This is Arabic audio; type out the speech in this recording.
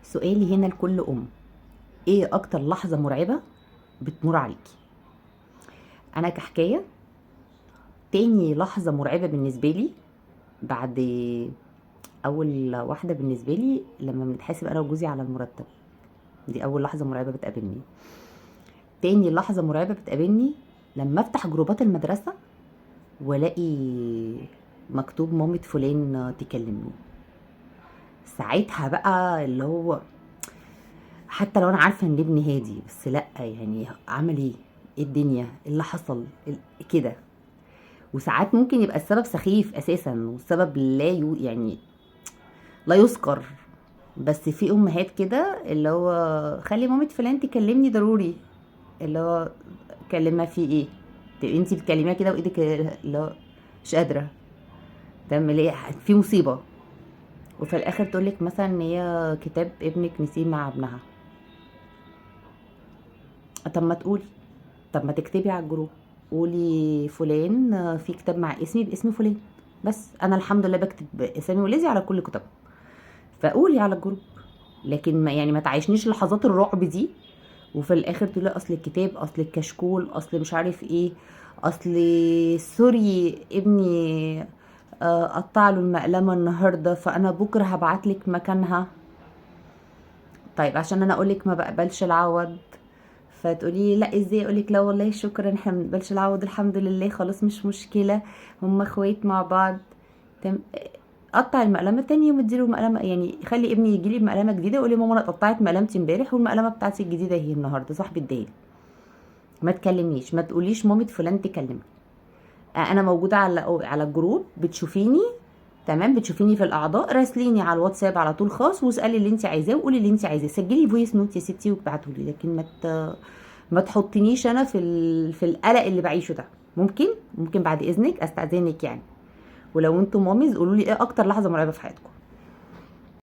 سؤالي هنا لكل ايه اكتر لحظة مرعبة بتمر عليكي؟ انا كحكاية، تاني لحظة مرعبة بالنسبة لي بعد اول واحدة بالنسبة لي لما بنتحاسب انا وجوزي على المرتب. دي اول لحظة مرعبة بتقابلني. تاني لحظة مرعبة بتقابلني لما افتح جروبات المدرسة والاقي مكتوب مامة فلان تكلمني. ساعتها بقى اللي هو حتى لو انا عارفه ان ابني هادي، بس لا يعني عمل ايه؟ ايه الدنيا؟ ايه اللي حصل؟ كده. وساعات ممكن يبقى السبب سخيف اساسا، والسبب يعني لا يذكر. بس في امهات كده اللي هو خلي مامة فلان تكلمني ضروري، اللي هو كلمها في ايه؟ انتي بتكلميها كده وايدك اللي هو مش قادره تعمل ايه، في مصيبه. وفي الاخر تقولك مثلا ان هي كتاب ابنك نسيه مع ابنها. طب ما تقولي، طب ما تكتبي على الجروب، قولي فلان في كتاب مع اسمي باسم فلان. بس انا الحمد لله بكتب اسامي ولادي على كل كتاب، فقولي على الجروب. لكن ما تعيشنيش لحظات الرعب دي، وفي الاخر تقولي اصل الكتاب، اصل الكشكول، اصل مش عارف ايه، اصل سوري ابني قطع له المقلمه النهارده فانا بكره هبعتلك مكانها. طيب عشان انا اقولك ما بقبلش العوض، فتقولي لا ازاي؟ اقولك لا والله شكرا، احنا ما بنقبلش العوض الحمد لله، خلاص مش مشكله، هما اخوات مع بعض. تم. قطع المقلمه تاني يوم اديله مقلمه، يعني خلي ابني يجي لي بمقلمه جديده ويقول لي ماما انا قطعت مقلمتي امبارح والمقلمه بتاعتي الجديده هي النهارده صاحبي اداها. ما تكلمنيش، ما تقوليش مامة فلان تكلمني. انا موجوده على الجروب، بتشوفيني تمام، بتشوفيني في الاعضاء، راسليني على الواتساب على طول خاص، واسالي اللي انت عايزاه وقولي اللي انت عايزاه، سجلي فويس نوت يا ستي وابعتولي. لكن ما تحطنيش انا في القلق اللي بعيشه ده. ممكن بعد اذنك استاذنك يعني، ولو انتم ماميز قولوا لي ايه اكتر لحظه مرعبه في حياتكم.